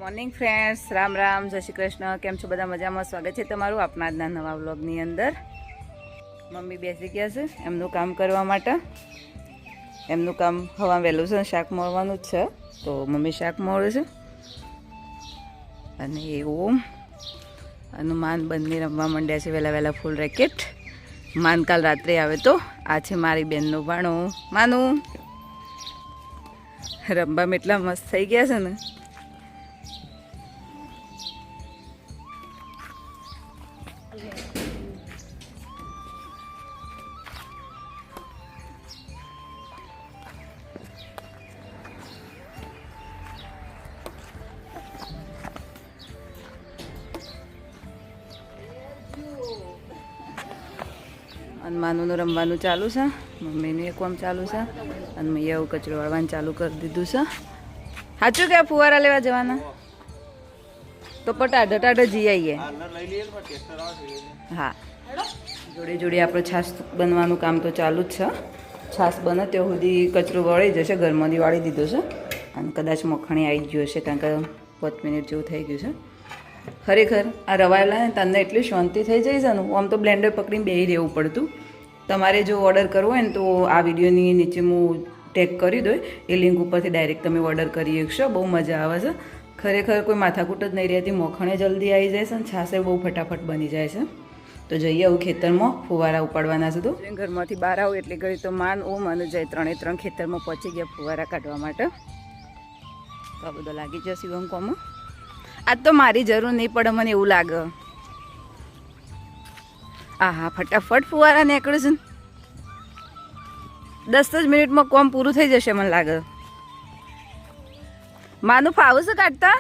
Morning friends, Ram Ram, જય શ્રી કૃષ્ણ. કેમ છો બધા? મજામાં? સ્વાગત છે તમારું આપણા આજના નવા વ્લોગની અંદર. મમ્મી બેસી ગયા છે એમનું કામ કરવા માટે. એમનું કામ હવા વહેલું છે, શાક મોળવાનું જ છે, તો મમ્મી શાક મોળે છે. અને ઓમ અને માન બંને રમવા માંડ્યા છે વહેલા વહેલા ફૂલ રેકેટ. માન કાલ રાત્રે આવે તો આ છે મારી બેનનું ભાણું માનું. રમવામાં એટલા મસ્ત થઈ ગયા છે ને. અને માનુનું રમવાનું ચાલુ છે, મમ્મીનું એક કામ ચાલુ છે, અને મેં એવું કચરો વાળવાનું ચાલુ કરી દીધું છે. સાચું કે ફુવારા લેવા જવાના તો પટાઢ ટાઢ જી આવીએ. હા, જોડે જોડે આપણે છાશ બનવાનું કામ તો ચાલુ જ છે. છાશ બને ત્યાં સુધી કચરો વળી જશે. ઘરમાંથી વાળી દીધો છે અને કદાચ મખણી આવી ગયો હશે, કારણ કે 5 મિનિટ જેવું થઈ ગયું છે. ખરેખર આ રવાયેલા ને તમને એટલી શાંતિ થઈ જાય છે ને. આમ તો બ્લેન્ડર પકડીને બેસી રહેવું પડતું. તમારે જો ઓર્ડર કરવો હોય ને તો આ વિડીયોની નીચે હું ટેગ કરી દઉં, એ લિંક ઉપરથી ડાયરેક્ટ તમે ઓર્ડર કરી શકશો. બહુ મજા આવે છે. ખરેખર કોઈ માથાકૂટ જ નહીં રહેતી. મખણે જલ્દી આવી જાય છે અને છાશે બહુ ફટાફટ બની જાય છે. તો જઈએ આવું ખેતરમાં ફુવારા ઉપાડવાના છે. તો ઘરમાંથી બહાર આવું એટલે ઘડી તો માન ઓમ અને જય ત્રણે ખેતરમાં પહોંચી ગયા ફુવારા કાઢવા માટે. તો આ બધો લાગી જશે શિવમ કોમાં. આજ તો મારી જરૂર નહીં પડે મને એવું લાગે. આ હા, ફટાફટ ફુવારા નીકળે છે. 10 જ મિનિટમાં કોમ પૂરું થઈ જશે મને લાગે. માનું ફાવું છે કાઢતા?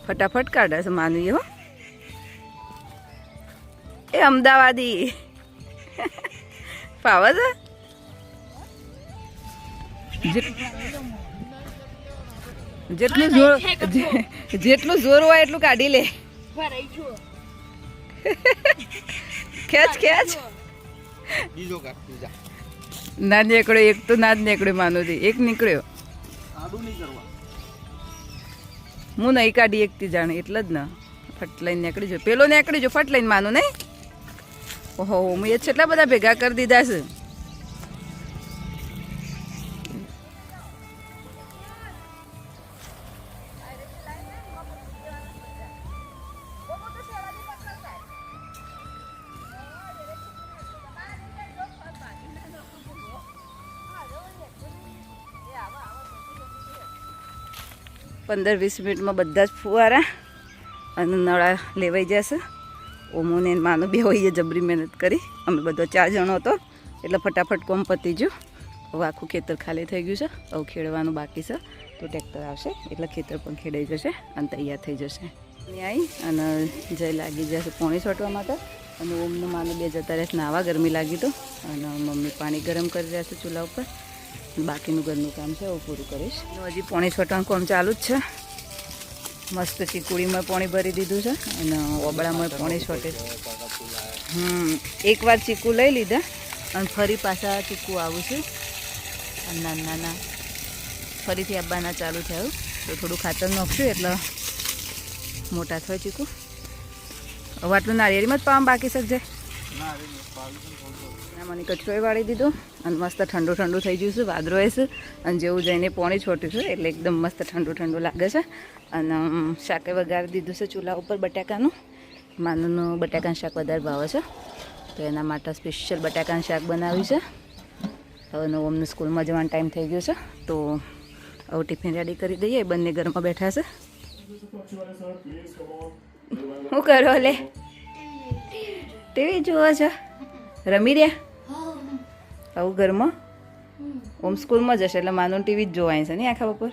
ફટાફટ કાઢે છે માનું. એ હો, એ અમદાવાદી ફાવે છે. જેટલું જોર હોય એટલું કાઢી લે. ખેંચ ખેંચ. ના નીકળ્યો એક તો, ના જ નીકળ્યો માનોથી. એક નીકળ્યો. હું નહીં કાઢી એકથી જાણે એટલે જ ને. ફટ લઈને નીકળી જો. પેલો નીકળી જો ફટ લઈને માનું નહીં. ઓહો, હું એ કેટલા બધા ભેગા કરી દીધા છે. પંદર 20 મિનિટમાં બધા જ ફુવારા અને નળા લેવાઈ જશે. ઓમોને માનું બે હોઈએ જબરી મહેનત કરી. અમે બધો 4 જણો હતો એટલે ફટાફટ કોમ પતી ગયું. હવે આખું ખેતર ખાલી થઈ ગયું છે. હવે ખેડવાનું બાકી છે, તો ટ્રેક્ટર આવશે એટલે ખેતર પણ ખેડાઈ જશે અને તૈયાર થઈ જશે. આવી અને જય લાગી જશે પાણી છોટવા માટે. અને ઓમનું માનું 2 જતા રહેશે નાવા. ગરમી લાગી તો અને મમ્મી પાણી ગરમ કરી રહ્યા છે ચૂલા ઉપર. બાકીનું ઘરનું કામ છે, હું પૂરું કરીશ. હજી પાણી છોટવાનું કામ ચાલુ જ છે. મસ્ત ચીકુડીમાં પાણી ભરી દીધું છે અને ઓબળામાં પાણી છોટે છે. એકવાર ચીકુ લઈ લીધા અને ફરી પાછા ચીકુ આવું છે. નાના નાના ફરીથી આવવાના ચાલુ થયું. તો થોડું ખાતર નાખશું એટલે મોટા થાય ચીકુ. હવે આટલું નારિયેળીમાં જ પાવા બાકી શકજે. મને કચરોએ વાળી દીધો અને મસ્ત ઠંડુ ઠંડુ થઈ ગયું છે. વાદળો છે અને જેવું જઈને પાણી છોટ્યું છે એટલે એકદમ મસ્ત ઠંડુ ઠંડુ લાગે છે. અને શાકે વઘારી દીધું છે ચૂલા ઉપર બટાકાનું. માનુનું બટાકાનું શાક વધારે ભાવે છે, તો એના માટે સ્પેશિયલ બટાકાનું શાક બનાવ્યું છે. હવે અમને સ્કૂલમાં જવાનો ટાઈમ થઈ ગયો છે, તો હવે ટિફિન રેડી કરી દઈએ. બંને ઘરમાં બેઠા છે. શું કરો લે? ટીવી જુઓ છો? રમી રહ્યા આવું ઘરમાં? ઓમ સ્કૂલમાં જશે એટલે માનું ટીવી જ જોવાય છે ને આખા બપોર.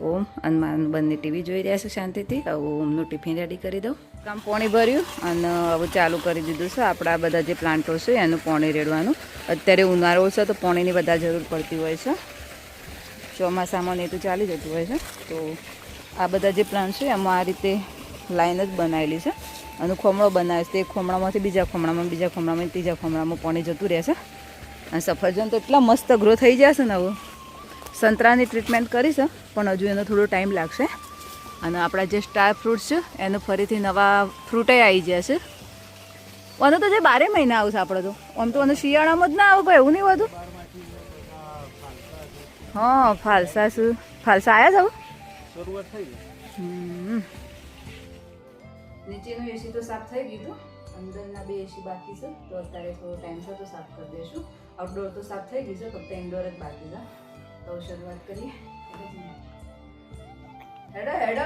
ઓમ અને માનું બંને ટીવી જોઈ રહ્યા છે શાંતિથી. હવે ઓમનું ટિફિન રેડી કરી દઉં. કામ પાણી ભર્યું અને હવે ચાલુ કરી દીધું છે. આપણા બધા જે પ્લાન્ટો છે એનું પાણી રેડવાનું. અત્યારે ઉનાળો છે તો પાણીની વધારે જરૂર પડતી હોય છે. ચોમાસામાં ને તો ચાલી જતું હોય છે. તો આ બધા જે પ્લાન્ટ છે એમાં આ રીતે લાઈન જ બનાવેલી છે અને ખોમણો બનાવે છે. એક ખોમણામાંથી બીજા ખોમણામાં ત્રીજા ખોમણામાં પાણી જતું રહેશે. અને સફરજન તો એટલા મસ્ત ગ્રો થઈ જશે ને હવે. સંતરાની ટ્રીટમેન્ટ કરીશ પણ હજુ એનો થોડો ટાઈમ લાગશે. અને આપણા જે સ્ટાર ફ્રૂટ્સ છે એનું ફરીથી નવા ફ્રૂટે આવી જશે. અને તો જે 12 મહિના આવશે આપણે તો આમ તો અને શિયાળામાં જ ના આવે કોઈ એવું નહીં બધું. હા ફાલસા આવ્યા છે શરૂઆત થઈ ગઈ. નીચેનું એસી તો સાફ થઈ ગયું. અંદરના 2 એસી બાકી છે તો અત્યારે થોડો ટાઈમ છે તો સાફ કરી દઈશું. આઉટડોર તો સાફ થઈ ગઈ છે, ફક્ત ઇન્ડોર જ બાકી છે. તો શરૂઆત કરીએ. હેડો હેડો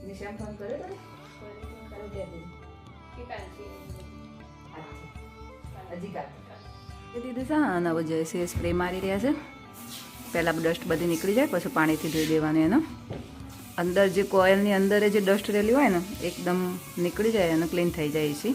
નિશાન ફોન કર્યો તો હજી કાઢી દીધું છે. હા નવો જયસી સ્પ્રે મારી રહ્યા છે. પહેલાં ડસ્ટ બધી નીકળી જાય પછી પાણીથી ધોઈ દેવાનું. એનો અંદર જે કોઇલની અંદર જે ડસ્ટ રહેલી હોય ને એકદમ નીકળી જાય અને ક્લીન થઈ જાય છે.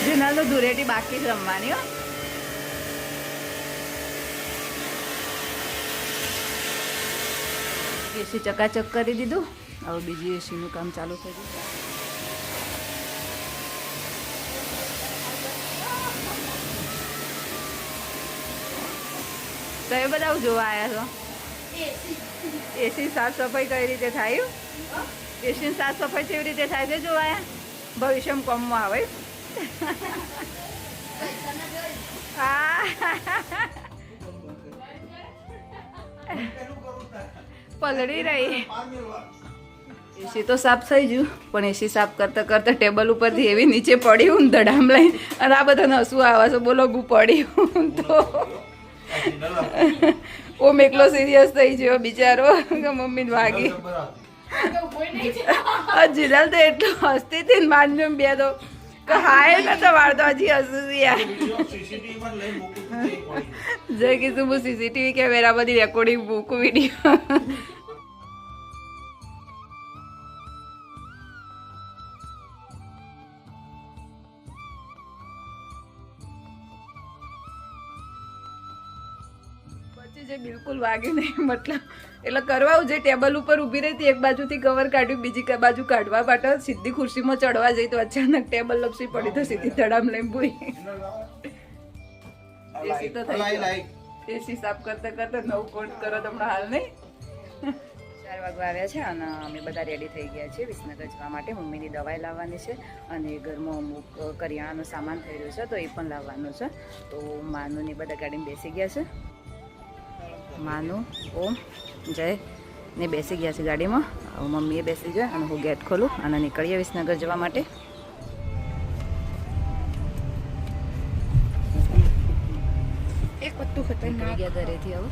જીનલ તો ધૂળેટી બાકી છે રમવાની. હો એસી ચકાચક કરી દીધું. હવે બીજી એસીનું કામ ચાલુ થઈ ગયું. તમે બધા જોવા આવ્યા છો એસી સાફ સફાઈ કઈ રીતે થાય? એસી સાફ સફાઈ કેવી રીતે થાય છે જોવા ભવિષ્યમાં કોમમાં આવે. પલળી રહી. એસી તો સાફ થઈ ગયું પણ એસી સાફ કરતા કરતા ટેબલ ઉપરથી એવી નીચે પડી હું ધડામ લઈ અને આ બધાને હસવું આવે છે. બોલો હું પડી હું તો ઓમ એકલો સિરિયસ થઈ ગયો બિચારો કે મમ્મીને વાગી. જીલાલ તો એટલું હસતી હતી ને માનજો બે તો હાય નતો વાળતો હજી હસું યાર. જય કીધું હું સીસીટીવી કેમેરા બધી રેકોર્ડિંગ મૂકું વિડીયો. પછી જે બિલકુલ વાગે નહીં મતલબ એટલે કરવા જે ટેબલ ઉપર ઊભી રહી હતી એક બાજુથી કવર કાઢ્યું બીજી બાજુ કાઢવા માટે સીધી ખુરશીમાં ચડવા જઈ તો અચાનક ટેબલ લપસી પડી તો સીધી ધડામ લઈને ભૂઈ. એસી તો થઈ ગઈ. એસી સાફ કરતા કરતા નવું કોટ કરો તમને હાલ નહીં. 4 વાગવા આવ્યા છે અને અમે બધા રેડી થઈ ગયા છીએ વિસનગર જવા માટે. મમ્મીની દવાઈ લાવવાની છે અને ઘરમાં અમુક કરિયાણાનો સામાન થઈ રહ્યો છે તો એ પણ લાવવાનો છે. તો માનું ને બધા ગાડીમાં બેસી ગયા છે. માનું ઓમ જય ને બેસી ગયા છે ગાડીમાં. મમ્મીએ બેસી જાય અને હું ગેટ ખોલું અને નીકળીએ વિસનગર જવા માટે. એક વસ્તુ ખતરનાક ગયા ઘરેથી હવે.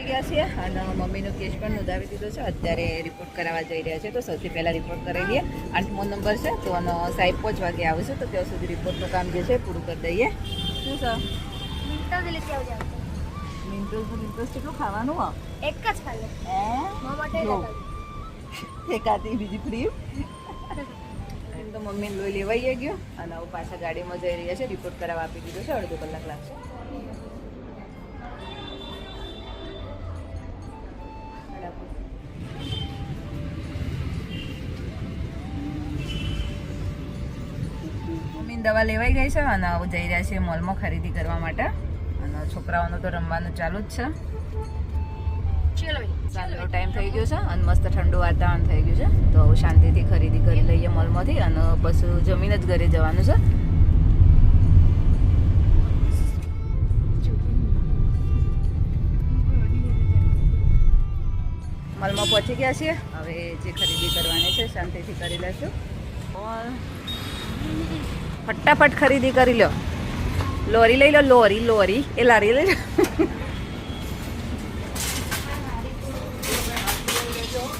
ગયા છીએ અને મમ્મીનો કેસ પણ નોંધાવી દીધો છે. અત્યારે રિપોર્ટ કરાવવા જઈ રહ્યા છે તો સૌથી પહેલાં રિપોર્ટ કરાવી દઈએ. 8મો નંબર છે તો અને સાહેબ 5 વાગે આવશે તો ત્યાં સુધી રિપોર્ટનું કામ જે છે પૂરું કરી દઈએ. શું સર મિન્ટોસ કેટલું ખાવાનું? એક જ ખાલે એકાદી બીજી ફ્રી તો મમ્મી લોહી લેવાઈ ગયો અને હવે પાછા ગાડીમાં જઈ રહ્યા છે. રિપોર્ટ કરાવવા આપી દીધો છે. અડધો કલાક લાગશે. મમ્મીની દવા લેવાઈ ગઈ છે અને હવે જઈ રહ્યા છે મોલમાં ખરીદી કરવા માટે અને છોકરાઓનું તો રમવાનું ચાલુ જ છે. સાંજનો ટાઈમ થઈ ગયો છે અને મસ્ત ઠંડુ વાતાવરણ થઈ ગયું છે તો શાંતિથી ખરીદી કરી લઈએ મોલમાંથી અને પછી જમીને જ ઘરે જવાનું છે. મોલમાં પહોંચી ગયા છીએ. હવે જે ખરીદી કરવાની છે શાંતિથી કરી લેશું. ફટાફટ ખરીદી કરી લો. લોરી લઈ લો. લોરી એ લારી લઈ લો.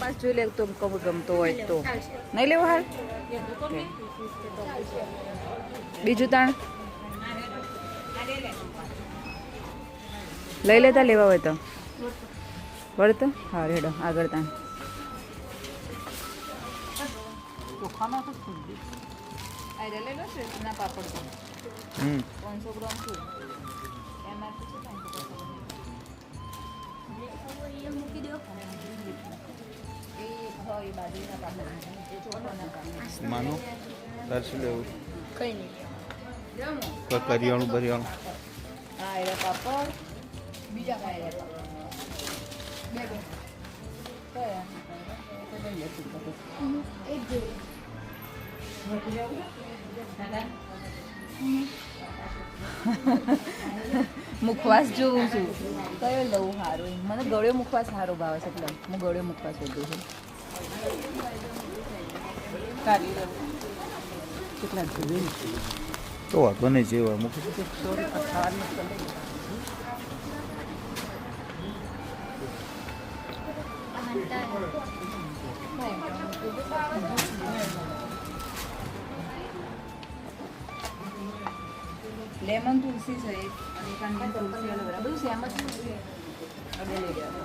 પાસ જોઈ લે તો ગમતો હોય તો નહીં લેવો હાલ. બીજું તાણ લઈ લેતા લેવા હોય તો વળતો હા રેડો આગળ તાણ. ચોખામાં તો ખુલ્લી આયરે લઈ લો ના પાપડ 500 ગ્રામ છે એમાં મૂકી દો. માનું દર્શન લેવું કઈ નહીં કોઈ કરિયાણું બરિયાણું હા એરા પાપડ બીજા કાંઈ બે કયા એક જોઈ મુખવાસ જોઉં છું કયો લઉં સારું. મને ગળ્યો મુખવાસ સારો ભાવે છે એટલે હું ગળ્યો મુખવાસ લીધું છું. કેટલા જોયું તો વાંધો નહીં જેવા મૂકી લેમન તુલસી છે એક અને એક આંબા તુલસી એલોવેરા બધું સેમ જ છે. હવે લઈ ગયા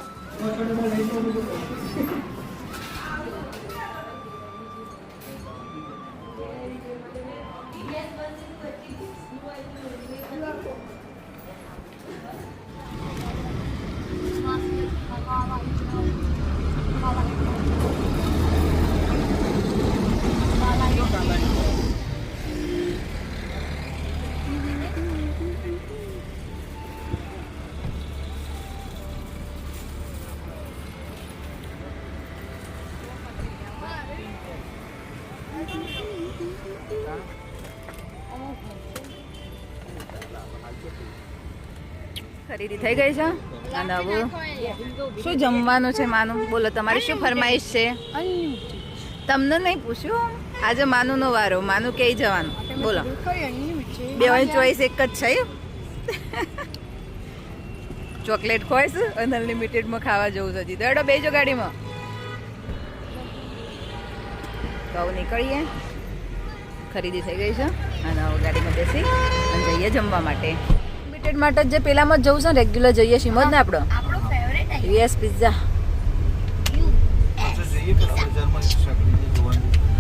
ખરીદી થઈ ગઈ છે અને હવે શું જમવાનું છે માનું બોલો તમારી શું ફરમાઈશ છે? તમને નહીં પૂછ્યું આજે માનુનો વારો માનું ક્યાંય જવાનું બોલો બેવાની ચોઈસ એક જ છે. ચોકલેટ ખોઈશ અને અનલિમિટેડમાં ખાવા જવું છે. હજી દડો બેજો ગાડીમાં તો હવે નીકળીએ. ખરીદી થઈ ગઈ છે અને હવે ગાડીમાં બેસી અને જઈએ જમવા માટે. માટે જે પેલામાં જ જવું છે ને રેગ્યુલર જઈએ છીએ મત ને આપણો યુએસ પિઝા.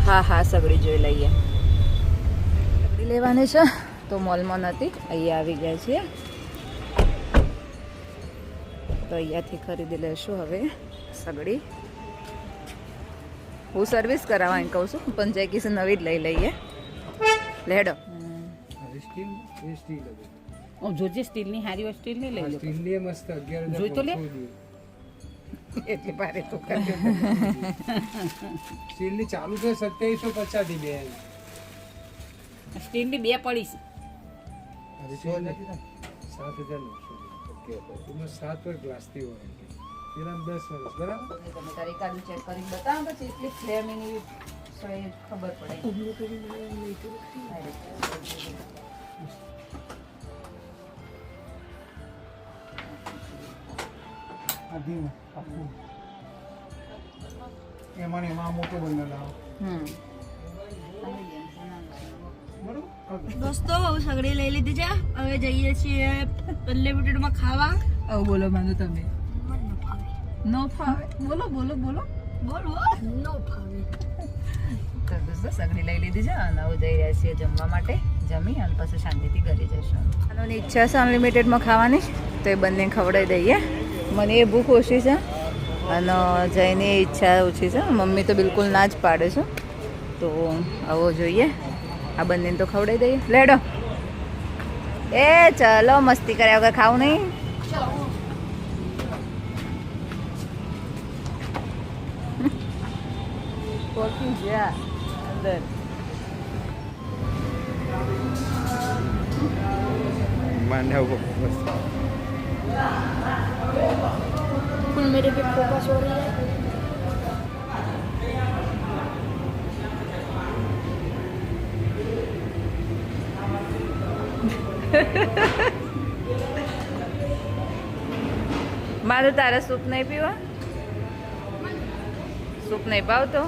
હા હા સગડી જોઈ લઈએ. સગડી લેવાની છે તો મોલમાં નથી અહીંયા આવી ગયા છીએ તો અહીંયાથી ખરીદી લેશું હવે સગડી. હું સર્વિસ કરાવવા કહું છું પણ જે કિસ નવી જ લઈ લઈએ. લેડો જોજે સ્ટીલની હારી હોય સ્ટીલ નહીં લઈ લો. સ્ટીલની મસ્ત 11 જોઈ તો લે. એટલે ભારે તો સ્ટીલની ચાલુ છે 2750 થી બેન. સ્ટીલની બે પડી છે. અરે જો નથી 7900 ઓકે એમાં 7 પર ગ્લાસ થી હોય પેલા 10 વર્ષ બરાબર. તમે તારી કાર્ડ ચેક કરીને બતાવો પછી એટલી ફ્લેમ એની ખબર પડે. એમાં મોટો બનાવ દોસ્તો સગડી લઈ લીધી છે. હવે જઈએ છીએ અનલિમિટેડમાં ખાવા. આવું બોલો માનો તમે નો ફાવે બોલો બોલો બોલો બોલ નો ફાવે. તો દોસ્તો સગડી લઈ લીધી છે અને હવે જઈ રહ્યા છીએ જમવા માટે. જમી અને પછી શાંતિથી ઘરે જઈશું. આનોની ઈચ્છા છે અનલિમિટેડમાં ખાવાની તો એ બંને ખવડાવી દઈએ. મને એ ભૂખ ઓછી છે અને જયની ઈચ્છા ઓછી છે. મમ્મી તો બિલકુલ ના જ પાડે છે તો આવો જોઈએ. આ બંનેને તો ખવડાવી દઈએ. લેડો એ ચલો મસ્તી કર્યા વગર ખાવું નહીં. વોકિંગ છે આ અંદર. मान्य हो बस फुल मेरे पे फोकस हो रही है. મારું તારા સૂપ નહીં પીવા? સૂપ નહીં ભાવતો?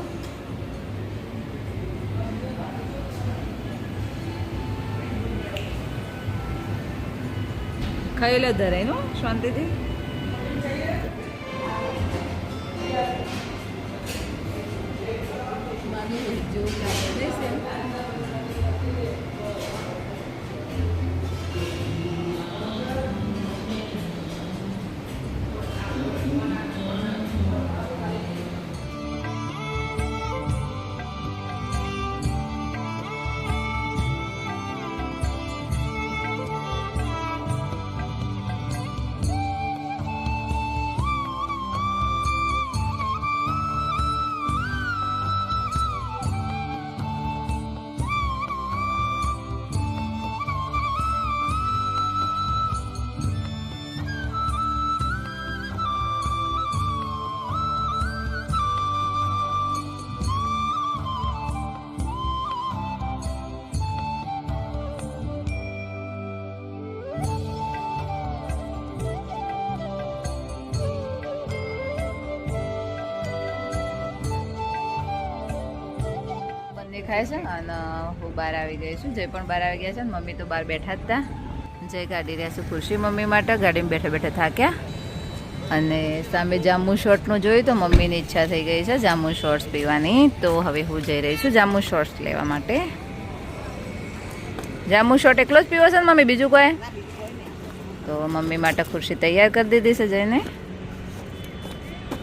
ખાઈ લે ધરાય નો શાંતિથી. ખાય છે અને હું બહાર આવી ગઈ છું. જય પણ બહાર આવી ગયા છે ને મમ્મી તો બહાર બેઠા જ હતા. જય કાઢી રહ્યા છે ખુરશી મમ્મી માટે. ગાડીમાં બેઠા બેઠા થાક્યા. અને સામે જાંબુ શોર્ટનું જોયું તો મમ્મીની ઈચ્છા થઈ ગઈ છે જાંબુ શોર્ટ્સ પીવાની. તો હવે હું જઈ રહી છું જાંબુ શોર્ટ્સ લેવા માટે. જાંબુ શોર્ટ એકલો જ પીવો છે ને મમ્મી, બીજું કોઈ? તો મમ્મી માટે ખુરશી તૈયાર કરી દીધી છે જઈને.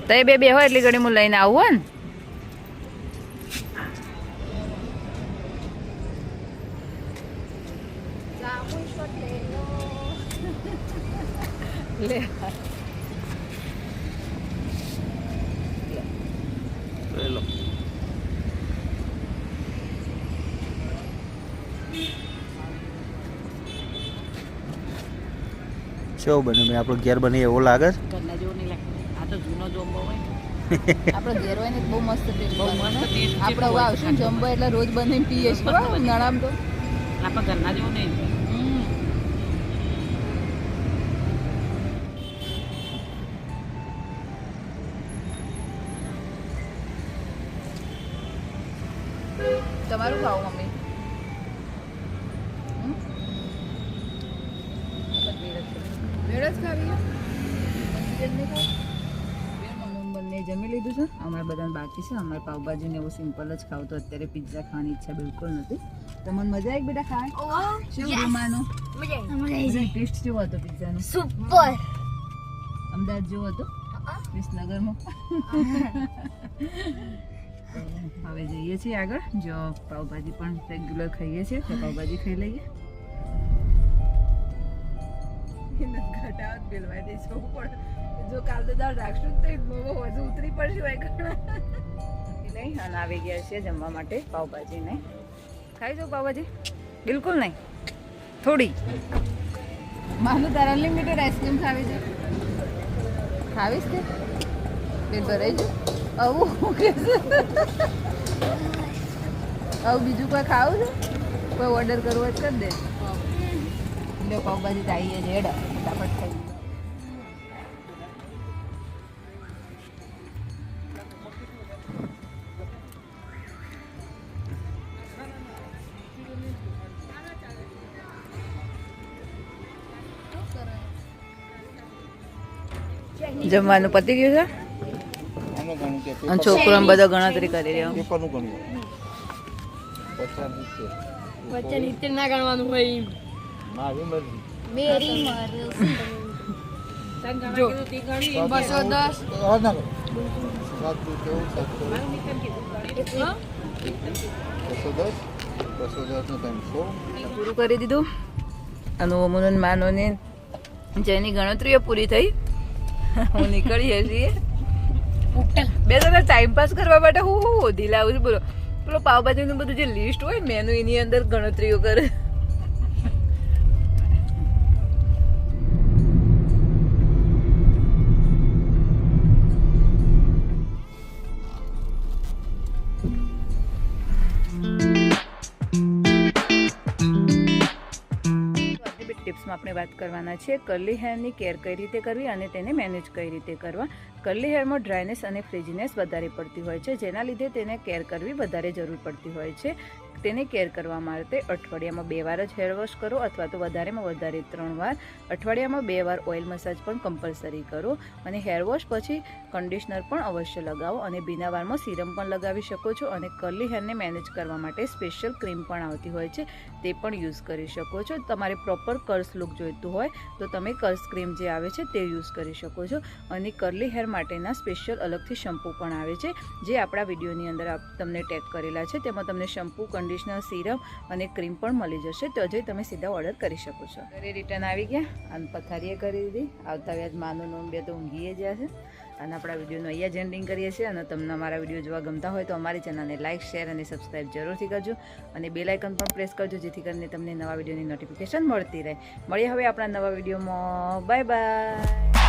તો એ બે હોય એટલી ઘડી હું લઈને આવું હોય ને. લે लो શો બને મેં આપણો ઘેર બની એવો લાગે છે. ઘરના જેવું નહીં લાગતું. આ તો જૂનો જોમ્બો હોય ને. આપણો ઘેર હોય ને બહુ મસ્ત ટેસ્ટ બહુ મસ્ત taste છે. આપણે હવે આવશું જમ્બો એટલે રોજ બનીને પીએ છીએ હો, ઉનાળામાં તો. આપણા ઘરના જેવું નહીં. તમારું ખાવું મમ્મી? ભેળ જ ખાવી? બંને જમી લીધું છે. અમારે બધાને બાકી છે. અમારે પાવભાજી ને એવું સિમ્પલ જ ખાવું. તો અત્યારે પિઝા ખાવાની ઈચ્છા બિલકુલ નથી. તમને મજા આવી બેટા ખાવા? શું રૂમાનો ટેસ્ટ કેવો હતો પિઝાનો? सुपर. અમદાવાદ જેવો હતો વિસનગરમાં. હવે જઈએ છીએ આગળ. જો પાવભાજી પણ રેગ્યુલર ખાઈએ છીએ તો પાવભાજી ખાઈ લઈએ. ઘટાવત બેલવાઈ દઈશું પણ જો કાલ તો દાળ રાખશું તો બહુ વધુ ઉતરી પડશે હોય નહીં. અને આવી ગયા છીએ જમવા માટે પાવભાજી ને. ખાઈ જાઉં પાવભાજી? બિલકુલ નહીં, થોડી. માનું તારે અનલિમિટેડ આઈસ્ક્રીમ ખાવી છે? ખાવીશ કે પેટ ભરાઈ જાય? આવું કે છે? આવું બીજું કોઈ ખાવું છે? કોઈ ઓર્ડર કરવો જ કરી દે. લે પાવભાજી તો આવીએ છે. હેડા ફટાફટ ખાઈ. જમવાનું પતી ગયું છે. આનું ઘણું કે અને છોકરો બધો ગણતરી કરી રહ્યો. પેપરનું ઘણું 50 વચ્ચે નીચે ના ગણવાનું હોય. મારી મરજી. મેરી મરજી. જો 210. ના કરો 7 210 નો ટાઈમ 100 પૂરું કરી દીધું. અને ઓમોન માનોને જેની ગણતરીઓ પૂરી થઈ. હું નીકળીએ છીએ. બે તો ટાઈમ પાસ કરવા માટે હું શોધી લાવું છું બોલો. પેલો પાવભાજીનું બધું જે લિસ્ટ હોય મેનુ એની અંદર ગણતરીઓ કરે. ટિપ્સમાં આપણે વાત કરવાના છે કર્લી હેરની કેર કઈ રીતે કરવી અને તેને મેનેજ કઈ રીતે કરવા. કર્લી હેરમાં ડ્રાયનેસ અને ફ્રીજીનેસ વધારે પડતી હોય છે, જેના લીધે તેને કેર કરવી વધારે જરૂર પડતી હોય છે. તેને કેર કરવા માટે અઠવાડિયામાં 2 વાર જ હેર વોશ કરો અથવા તો વધારેમાં વધારે 3 વાર. અઠવાડિયામાં 2 વાર ઓઇલ મસાજ પણ કમ્પલસરી કરો અને હેર વોશ પછી કન્ડિશનર પણ અવશ્ય લગાવો અને બીના વારમાં સિરમ પણ લગાવી શકો છો. અને કર્લી હેરને મેનેજ કરવા માટે સ્પેશિયલ ક્રીમ પણ આવતી હોય છે, તે પણ યુઝ કરી શકો છો. તમારે પ્રોપર કર્લ્સ લુક જોઈતું હોય તો તમે કર્લ્સ ક્રીમ જે આવે છે તે યુઝ કરી શકો છો. અને કર્લી હેર માટેના સ્પેશિયલ અલગથી શેમ્પૂ પણ આવે છે, જે આપણા વિડીયોની અંદર તમને ટેગ કરેલા છે. તેમાં તમને શેમ્પૂ, કન્ડિશનર, સિરમ અને ક્રીમ પણ મળી જશે, તો હજુ તમે સીધા ઓર્ડર કરી શકો છો. ઘરે રિટર્ન આવી ગયા અને પથારીએ કરી દીધી. આવતા વ્યાજ માનું નોમ 2 તો ઊંઘીએ ગયા છે. અને આપણા વિડીયોનો અહીંયા જ એન્ડિંગ કરીએ છીએ. અને તમને અમારા વિડીયો જોવા ગમતા હોય તો અમારી ચેનલને લાઇક, શેર અને સબસ્ક્રાઈબ જરૂરથી કરજો. અને બેલ આઇકન પણ પ્રેસ કરજો, જેથી કરીને તમને નવા વિડીયોની નોટિફિકેશન મળતી રહે. મળીએ હવે આપણા નવા વિડીયોમાં. Bye bye.